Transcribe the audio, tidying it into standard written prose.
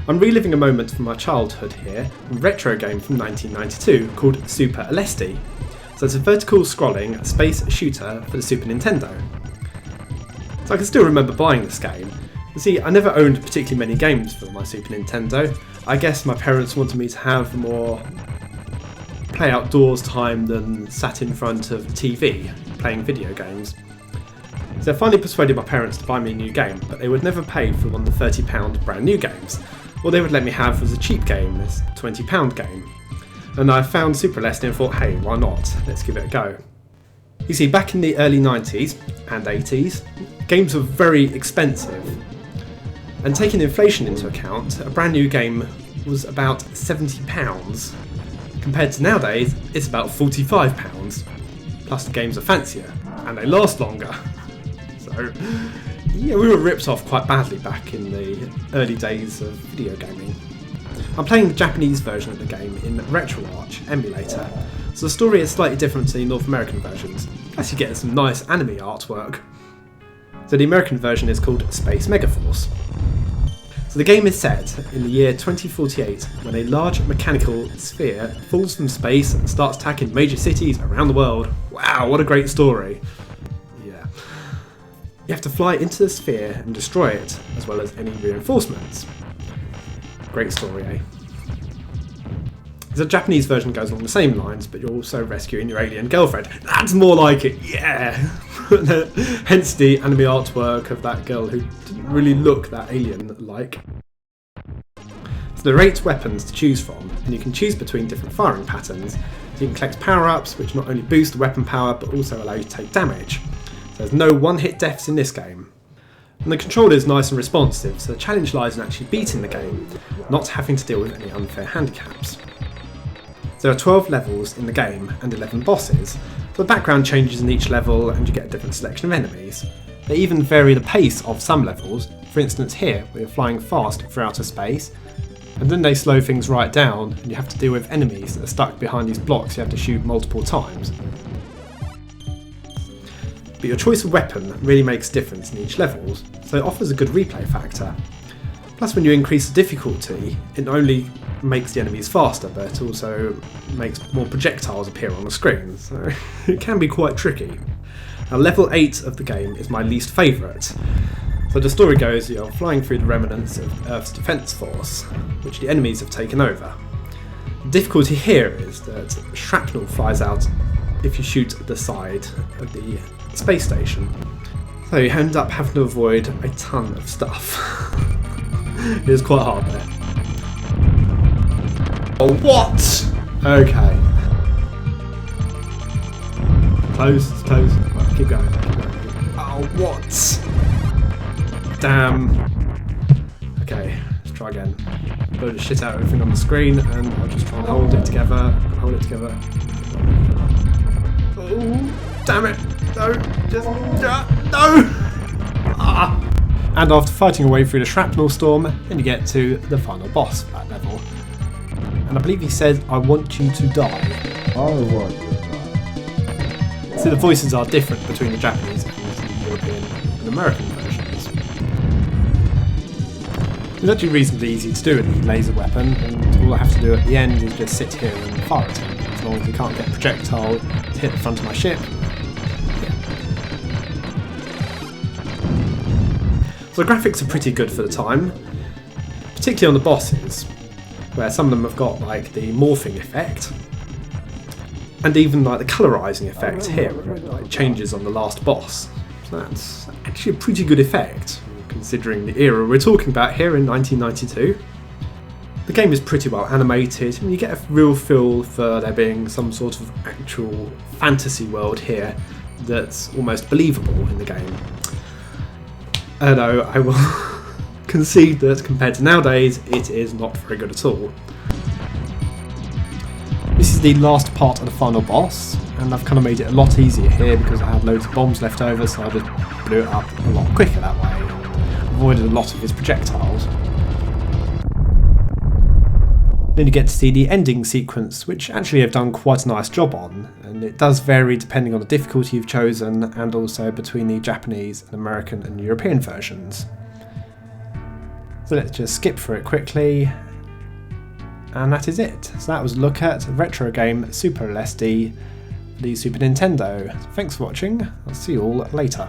I'm reliving a moment from my childhood here, a retro game from 1992 called Super Aleste. So it's a vertical scrolling space shooter for the Super Nintendo. So I can still remember buying this game. You see, I never owned particularly many games for my Super Nintendo. I guess my parents wanted me to have more play outdoors time than sat in front of the TV playing video games. So I finally persuaded my parents to buy me a new game, but they would never pay for one of the £30 brand new games. All they would let me have was a cheap game, this £20 game. And I found Super Aleste and thought, hey, why not? Let's give it a go. You see, back in the early 90s and 80s, games were very expensive. And taking inflation into account, a brand new game was about £70. Compared to nowadays, it's about £45. Plus the games are fancier, and they last longer. So, yeah, we were ripped off quite badly back in the early days of video gaming. I'm playing the Japanese version of the game in Retroarch emulator, so the story is slightly different to the North American versions, plus you get some nice anime artwork. So the American version is called Space Megaforce. So the game is set in the year 2048 when a large mechanical sphere falls from space and starts attacking major cities around the world. Wow, what a great story. Yeah. You have to fly into the sphere and destroy it, as well as any reinforcements. Great story, eh? The Japanese version goes along the same lines, but you're also rescuing your alien girlfriend. That's more like it, yeah! Hence the anime artwork of that girl who didn't really look that alien-like. So there are 8 weapons to choose from, and you can choose between different firing patterns. So you can collect power-ups, which not only boost the weapon power, but also allow you to take damage. So there's no one-hit deaths in this game. And the controller is nice and responsive, so the challenge lies in actually beating the game, not having to deal with any unfair handicaps. There are 12 levels in the game and 11 bosses. The background changes in each level and you get a different selection of enemies. They even vary the pace of some levels, for instance here where you're flying fast through outer space, and then they slow things right down and you have to deal with enemies that are stuck behind these blocks you have to shoot multiple times. But your choice of weapon really makes a difference in each level, so it offers a good replay factor. Plus when you increase the difficulty, it not only makes the enemies faster, but it also makes more projectiles appear on the screen, so it can be quite tricky. Now level 8 of the game is my least favourite. So the story goes, you're flying through the remnants of Earth's defence force, which the enemies have taken over. The difficulty here is that shrapnel flies out if you shoot at the side of the space station. So you end up having to avoid a ton of stuff. It is quite hard there. Oh, what? Okay. Close, it's close. Right, keep going. Oh, what? Damn. Okay, let's try again. Blow the shit out of everything on the screen and I'll just try and hold it together. Hold it together. Oh, damn it. No, just, no! Ah. And after fighting away through the shrapnel storm, then you get to the final boss for that level. And I believe he said, I want you to die. I want you to die. So the voices are different between the Japanese and the European and American versions. It's actually reasonably easy to do with the laser weapon, and all I have to do at the end is just sit here and fire it. As long as you can't get a projectile to hit the front of my ship. So the graphics are pretty good for the time, particularly on the bosses, where some of them have got like the morphing effect, and even like the colorizing effect here, where it like changes on the last boss. So that's actually a pretty good effect, considering the era we're talking about here in 1992. The game is pretty well animated, and you get a real feel for there being some sort of actual fantasy world here that's almost believable in the game. Although I will concede that compared to nowadays, it is not very good at all. This is the last part of the final boss, and I've kind of made it a lot easier here because I had loads of bombs left over, so I just blew it up a lot quicker that way and avoided a lot of his projectiles. Then you get to see the ending sequence, which actually I've done quite a nice job on, and it does vary depending on the difficulty you've chosen and also between the Japanese and American and European versions. So let's just skip through it quickly. And that is it. So that was a look at retro game Super Aleste, the Super Nintendo. Thanks for watching. I'll see you all later.